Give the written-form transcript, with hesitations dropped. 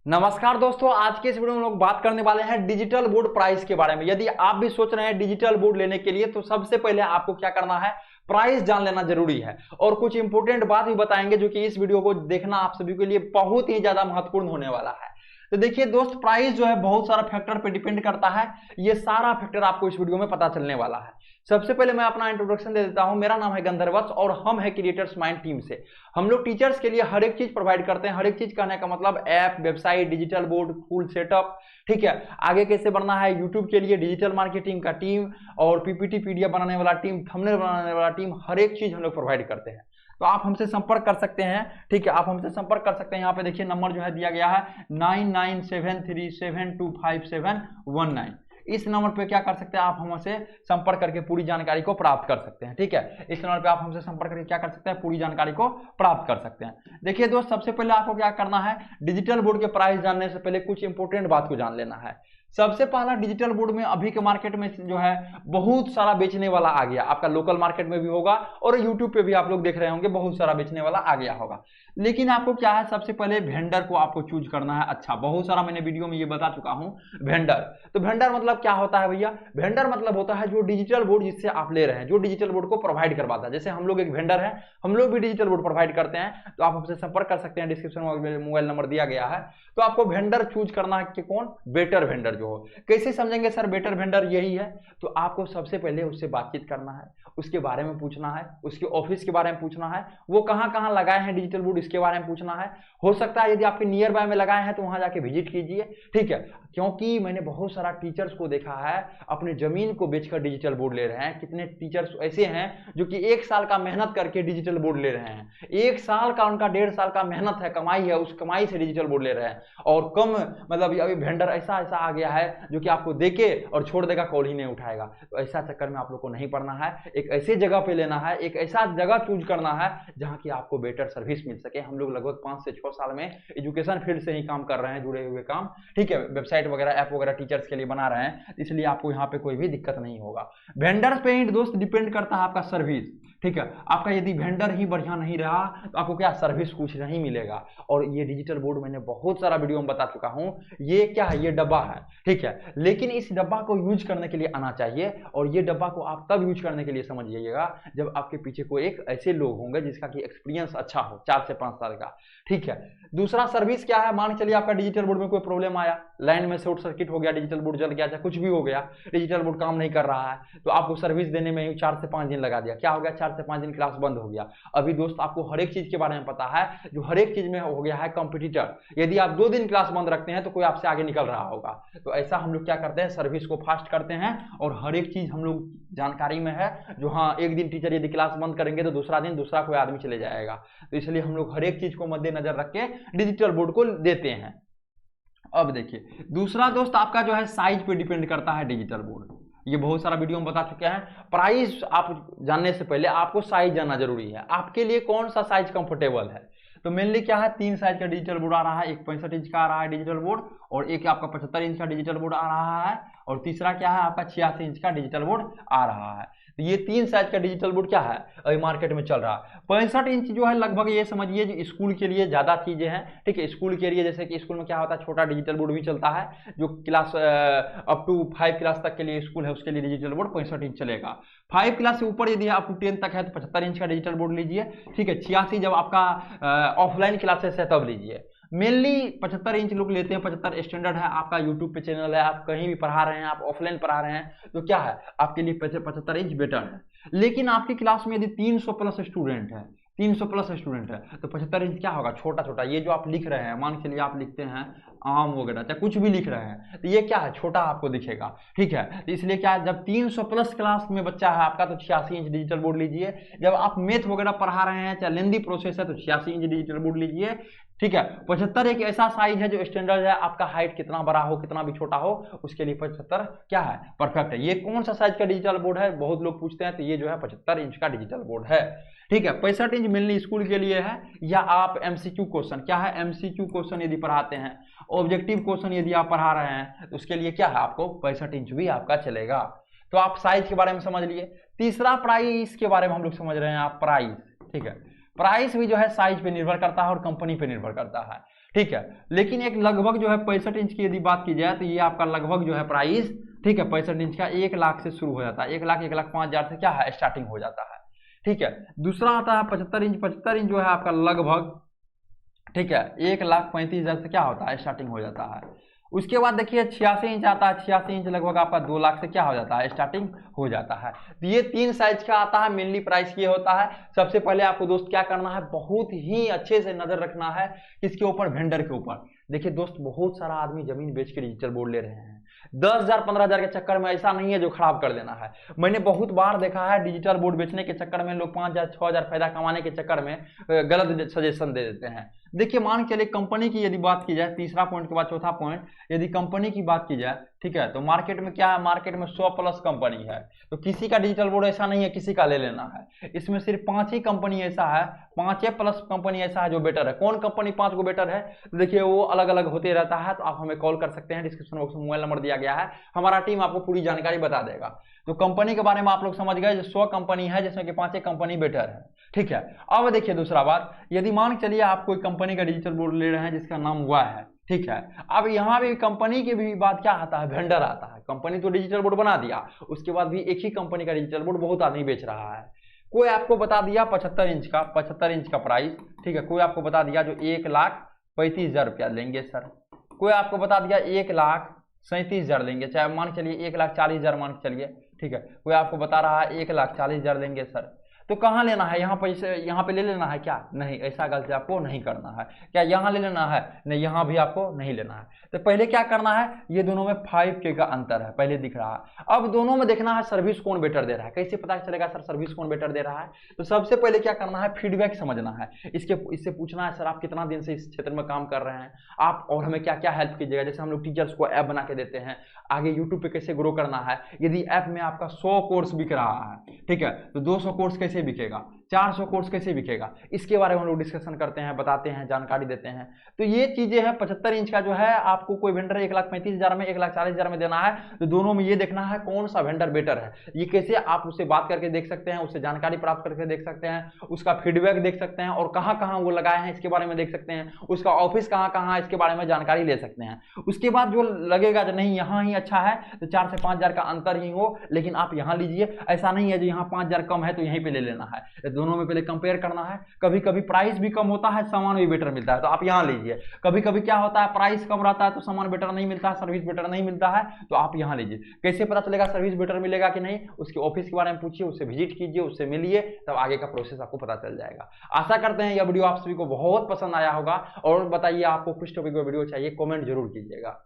नमस्कार दोस्तों, आज के इस वीडियो में लोग बात करने वाले हैं डिजिटल बोर्ड प्राइस के बारे में। यदि आप भी सोच रहे हैं डिजिटल बोर्ड लेने के लिए तो सबसे पहले आपको क्या करना है, प्राइस जान लेना जरूरी है। और कुछ इंपोर्टेंट बात भी बताएंगे जो कि इस वीडियो को देखना आप सभी के लिए बहुत ही ज्यादा महत्वपूर्ण होने वाला है। तो देखिए दोस्त, प्राइस जो है बहुत सारा फैक्टर पे डिपेंड करता है। ये सारा फैक्टर आपको इस वीडियो में पता चलने वाला है। सबसे पहले मैं अपना इंट्रोडक्शन दे देता हूं। मेरा नाम है गंधर्वत्स और हम है क्रिएटर्स माइंड टीम से। हम लोग टीचर्स के लिए हर एक चीज प्रोवाइड करते हैं। हर एक चीज कहने का मतलब app, website, digital board, full setup, ठीक है। आगे कैसे बढ़ना है, यूट्यूब के लिए डिजिटल मार्केटिंग का टीम और पीपीटी पीडीएफ बनाने वाला टीम, थंबनेल बनाने वाला टीम, हर एक चीज हम लोग प्रोवाइड करते हैं। तो आप हमसे संपर्क कर सकते हैं, ठीक है। आप हमसे संपर्क कर सकते हैं। यहाँ पे देखिए नंबर जो है दिया गया है 9973725719। इस नंबर पे क्या कर सकते हैं, आप हमसे संपर्क करके पूरी जानकारी को प्राप्त कर सकते हैं, ठीक है। इस नंबर पे आप हमसे संपर्क करके क्या कर सकते हैं, पूरी जानकारी को प्राप्त कर सकते हैं। देखिए दोस्त, सबसे पहले आपको क्या करना है, डिजिटल बोर्ड के प्राइस जानने से पहले कुछ इंपोर्टेंट बात को जान लेना है। सबसे पहला, डिजिटल बोर्ड में अभी के मार्केट में जो है बहुत सारा बेचने वाला आ गया। आपका लोकल मार्केट में भी होगा और यूट्यूब पे भी आप लोग देख रहे होंगे, बहुत सारा बेचने वाला आ गया होगा। लेकिन आपको क्या है, सबसे पहले वेंडर को आपको चूज करना है। अच्छा, बहुत सारा मैंने वीडियो में ये बता चुका हूं। वेंडर, तो वेंडर मतलब क्या होता है भैया? वेंडर मतलब होता है जो डिजिटल बोर्ड जिससे आप ले रहे हैं, जो डिजिटल बोर्ड को प्रोवाइड करवाता है। जैसे हम लोग एक वेंडर है, हम लोग भी डिजिटल बोर्ड प्रोवाइड करते हैं। तो आप हमसे संपर्क कर सकते हैं, डिस्क्रिप्शन में मोबाइल नंबर दिया गया है। तो आपको वेंडर चूज करना है कि कौन, बेटर वेंडर जो हो। कैसे समझेंगे सर बेटर वेंडर यही है? तो आपको सबसे पहले उससे बातचीत करना है, उसके बारे में पूछना है, उसके ऑफिस के बारे में पूछना है, वो कहां कहां लगाए हैं डिजिटल बोर्ड इसके बारे में पूछना है। हो सकता है यदि आपके नियर बाय में लगाए हैं तो वहां जाके विजिट कीजिए, ठीक है। क्योंकि मैंने बहुत सारा टीचर्स को देखा है अपने जमीन को बेचकर डिजिटल बोर्ड ले रहे हैं। कितने टीचर्स ऐसे हैं जो कि 1 साल का मेहनत करके डिजिटल बोर्ड ले रहे हैं। 1 साल का उनका 1.5 साल का मेहनत है, कमाई है, उस कमाई से डिजिटल बोर्ड ले रहे हैं। और कम मतलब अभी वेंडर ऐसा ऐसा आ गया है जो कि आपको देके और छोड़ देगा, कॉल ही नहीं उठाएगा। तो ऐसा चक्कर में आप लोग को नहीं पड़ना है। एक ऐसे जगह पे लेना है, एक ऐसा जगह चूज करना है जहां की आपको बेटर सर्विस मिल सके। हम लोग लगभग 5 से 6 साल में एजुकेशन फील्ड से ही काम कर रहे हैं, जुड़े हुए काम, ठीक है। वेबसाइट वगैरह, ऐप वगैरह टीचर्स के लिए बना रहे हैं, इसलिए आपको यहाँ पे कोई भी दिक्कत नहीं होगा। वेंडर पे ही दोस्त डिपेंड करता है आपका सर्विस, ठीक है। आपका यदि वेंडर ही बढ़िया नहीं रहा तो आपको क्या सर्विस कुछ नहीं मिलेगा। और ये डिजिटल बोर्ड मैंने बहुत सारा वीडियो में बता चुका हूं। ये क्या है, ये डब्बा है, ठीक है। लेकिन इस डब्बा को यूज करने के लिए आना चाहिए। और ये डब्बा को आप तब यूज करने के लिए समझ जाइएगा जब आपके पीछे कोई एक ऐसे लोग होंगे जिसका कि एक्सपीरियंस अच्छा हो, 4 से 5 साल का, ठीक है। दूसरा सर्विस क्या है, मान के चलिए आपका डिजिटल बोर्ड में कोई प्रॉब्लम आया, लाइन में शॉर्ट सर्किट हो गया, डिजिटल बोर्ड जल गया, चाहे कुछ भी हो गया, डिजिटल बोर्ड काम नहीं कर रहा है, तो आपको सर्विस देने में 4 से 5 दिन लगा दिया। क्या हो गया, 4 से 5 दिन क्लास बंद हो गया। अभी दोस्त आपको हर एक चीज के बारे में पता है, जो हर एक चीज में हो गया है कंपटीटर। यदि आप 2 दिन क्लास बंद रखते हैं तो कोई आपसे आगे निकल रहा होगा। तो ऐसा हम लोग क्या करते हैं, सर्विस को फास्ट करते हैं और हर एक चीज हम लोग जानकारी में है। जो हाँ, एक दिन टीचर यदि क्लास बंद करेंगे तो दूसरा दिन दूसरा कोई आदमी चले जाएगा। तो इसलिए हम लोग हर एक चीज को मद्देनजर रख के डिजिटल बोर्ड को देते हैं। अब देखिए दूसरा दोस्त, आपका जो है साइज पे डिपेंड करता है डिजिटल बोर्ड। ये बहुत सारा वीडियो में बता चुके हैं। प्राइस आप जानने से पहले आपको साइज जानना जरूरी है, आपके लिए कौन सा साइज कंफर्टेबल है। तो मेनली क्या है, 3 साइज का डिजिटल बोर्ड आ रहा है। एक 65 इंच का आ रहा है डिजिटल बोर्ड, और एक आपका 75 इंच का डिजिटल बोर्ड आ रहा है, और तीसरा क्या है आपका 86 इंच का डिजिटल बोर्ड आ रहा है। तो ये 3 साइज का डिजिटल बोर्ड क्या है, अभी मार्केट में चल रहा है। 65 इंच जो है लगभग ये समझिए जो स्कूल के लिए ज्यादा चीजें हैं, ठीक है। स्कूल के लिए जैसे कि स्कूल में क्या होता है, छोटा डिजिटल बोर्ड भी चलता है। जो क्लास अप टू 5 क्लास तक के लिए स्कूल है उसके लिए डिजिटल बोर्ड 65 इंच चलेगा। 5 क्लास से ऊपर यदि आप 10 तक है तो 75 इंच का डिजिटल बोर्ड लीजिए, ठीक है। 86 जब आपका ऑफलाइन क्लासेस है तब लीजिए। मेनली 75 इंच लोग लेते हैं, 75 स्टैंडर्ड है। आपका यूट्यूब पे चैनल है, आप कहीं भी पढ़ा रहे हैं, आप ऑफलाइन पढ़ा रहे हैं, तो क्या है आपके लिए 75 इंच बेटर है। लेकिन आपकी क्लास में यदि 300 प्लस स्टूडेंट है, 300 प्लस स्टूडेंट है, तो 75 इंच क्या होगा, छोटा छोटा। ये जो आप लिख रहे हैं, मान के लिए आप लिखते हैं आम वगैरह, चाहे कुछ भी लिख रहे हैं, तो ये क्या है, छोटा आपको दिखेगा, ठीक है। तो इसलिए क्या है, जब 300 प्लस क्लास में बच्चा है आपका तो 86 इंच डिजिटल बोर्ड लीजिए। जब आप मैथ वगैरह पढ़ा रहे हैं, चाहे लेंदी प्रोसेस है, तो 86 इंच डिजिटल बोर्ड लीजिए, ठीक है। 75 एक ऐसा साइज है जो स्टैंडर्ड है। आपका हाइट कितना बड़ा हो, कितना भी छोटा हो, उसके लिए 75 क्या है, परफेक्ट है। ये कौन सा साइज का डिजिटल बोर्ड है, बहुत लोग पूछते हैं, तो ये जो है 75 इंच का डिजिटल बोर्ड है, ठीक है। 65 इंच मेनली स्कूल के लिए है, या आप एमसीक्यू क्वेश्चन, क्या है, एमसीक्यू क्वेश्चन यदि पढ़ाते हैं, ऑब्जेक्टिव क्वेश्चन यदि आप पढ़ा रहे हैं, तो उसके लिए क्या है, आपको 65 इंच भी आपका चलेगा। तो आप साइज के बारे में समझ लिए। तीसरा प्राइस के बारे में हम लोग समझ रहे हैं, आप प्राइस, ठीक है। प्राइस भी जो है साइज पे निर्भर करता है और कंपनी पे निर्भर करता है। ठीक है। लेकिन एक लगभग जो है 65 इंच की यदि बात की जाए तो ये आपका लगभग जो है प्राइस, ठीक है, 65 इंच का 1 लाख से शुरू हो जाता है, 1 लाख 1,05,000 से क्या है स्टार्टिंग हो जाता है, ठीक है। दूसरा आता है 75 इंच, 75 इंच जो है आपका लगभग, ठीक है, 1,35,000 से क्या होता है स्टार्टिंग हो जाता है। उसके बाद देखिए 86 इंच आता है, 86 इंच लगभग आपका 2 लाख से क्या हो जाता है स्टार्टिंग हो जाता है। तो ये 3 साइज का आता है, मेनली प्राइस ये होता है। सबसे पहले आपको दोस्त क्या करना है, बहुत ही अच्छे से नजर रखना है किसके ऊपर, वेंडर के ऊपर। देखिए दोस्त बहुत सारा आदमी जमीन बेच के डिजिटल बोर्ड ले रहे हैं, 10,000 15,000 के चक्कर में, ऐसा नहीं है जो खराब कर देना है। मैंने बहुत बार देखा है डिजिटल बोर्ड बेचने के चक्कर में लोग 5,000 6,000 फायदा कमाने के चक्कर में गलत सजेशन दे देते हैं। देखिए मान के चलिए कंपनी की यदि बात की जाए, तीसरा पॉइंट के बाद चौथा पॉइंट, यदि कंपनी की बात की जाए, ठीक है, तो मार्केट में क्या है, मार्केट में 100+ कंपनी है, तो किसी का डिजिटल बोर्ड ऐसा नहीं है किसी का ले लेना है। इसमें सिर्फ 5 ही कंपनी ऐसा है, 5+ कंपनी ऐसा है जो बेटर है। कौन कंपनी 5 को बेटर है, तो देखिए वो अलग अलग होते रहता है। तो आप हमें कॉल कर सकते हैं, डिस्क्रिप्शन बॉक्स में मोबाइल नंबर दिया गया है, हमारा टीम आपको पूरी जानकारी बता देगा। तो कंपनी के बारे में आप लोग समझ गए, जो 100 कंपनी है जिसमें कि 5 कंपनी बेटर है, ठीक है। अब देखिए दूसरा बात, यदि मान चलिए आप कोई कंपनी का डिजिटल बोर्ड ले रहे हैं जिसका नाम हुआ है, ठीक है। अब यहाँ भी कंपनी के भी बात क्या आता है, वेंडर आता है। कंपनी तो डिजिटल बोर्ड बना दिया, उसके बाद भी एक ही कंपनी का डिजिटल बोर्ड बहुत आदमी बेच रहा है। कोई आपको बता दिया 75 इंच का, 75 इंच का प्राइस, ठीक है, कोई आपको बता दिया जो 1,35,000 रुपया लेंगे सर। कोई आपको बता दिया 1,37,000 लेंगे, चाहे मान के चलिए 1,40,000 मान के चलिए, ठीक है। कोई आपको बता रहा है 1,40,000 लेंगे सर। तो कहाँ लेना है, यहाँ पैसे यहाँ पे ले लेना है क्या, नहीं, ऐसा गलती आपको नहीं करना है। क्या यहाँ ले लेना है, नहीं, यहाँ भी आपको नहीं लेना है। तो पहले क्या करना है, ये दोनों में 5K का अंतर है, पहले दिख रहा है। अब दोनों में देखना है सर्विस कौन बेटर दे रहा है। कैसे पता चलेगा सर सर्विस कौन बेटर दे रहा है, तो सबसे पहले क्या करना है, फीडबैक समझना है। इससे पूछना है सर आप कितना दिन से इस क्षेत्र में काम कर रहे हैं आप, और हमें क्या क्या हेल्प कीजिएगा। जैसे हम लोग टीचर्स को ऐप बना के देते हैं, आगे यूट्यूब पे कैसे ग्रो करना है। यदि ऐप में आपका 100 कोर्स बिक रहा है, ठीक है, तो 200 कोर्स कैसे बिकेगा, 400 कोर्स कैसे बिकेगा, इसके बारे में हम लोग डिस्कशन करते हैं, बताते हैं, जानकारी देते हैं। तो ये चीजें हैं। 75 इंच का जो है आपको कोई वेंडर 1,35,000 में, 1,40,000 में देना है, तो दोनों में ये देखना है कौन सा वेंडर बेटर है। ये कैसे आप उससे बात करके देख सकते हैं, उससे जानकारी प्राप्त करके देख सकते हैं, उसका फीडबैक देख सकते हैं, और कहाँ कहाँ वो लगाए हैं इसके बारे में देख सकते हैं, उसका ऑफिस कहाँ कहाँ है इसके बारे में जानकारी ले सकते हैं। उसके बाद जो लगेगा जो नहीं यहाँ ही अच्छा है, तो 4 से 5,000 का अंतर ही हो, लेकिन आप यहाँ लीजिए। ऐसा नहीं है जो यहाँ 5,000 कम है तो यहीं पे ले लेना है, दोनों में पहले कंपेयर करना है। कभी कभी प्राइस भी कम होता है, सामान भी बेटर मिलता है, तो आप यहाँ लीजिए। कभी कभी क्या होता है, प्राइस कम रहता है तो सामान बेटर नहीं मिलता है, सर्विस बेटर नहीं मिलता है, तो आप यहाँ लीजिए। कैसे पता चलेगा सर्विस बेटर मिलेगा कि नहीं, उसके ऑफिस के बारे में पूछिए, उससे विजिट कीजिए, उससे मिलिए, तब आगे का प्रोसेस आपको पता चल जाएगा। आशा करते हैं यह वीडियो आप सभी को बहुत पसंद आया होगा, और बताइए आपको किस टॉपिक पर वीडियो चाहिए, कॉमेंट जरूर कीजिएगा।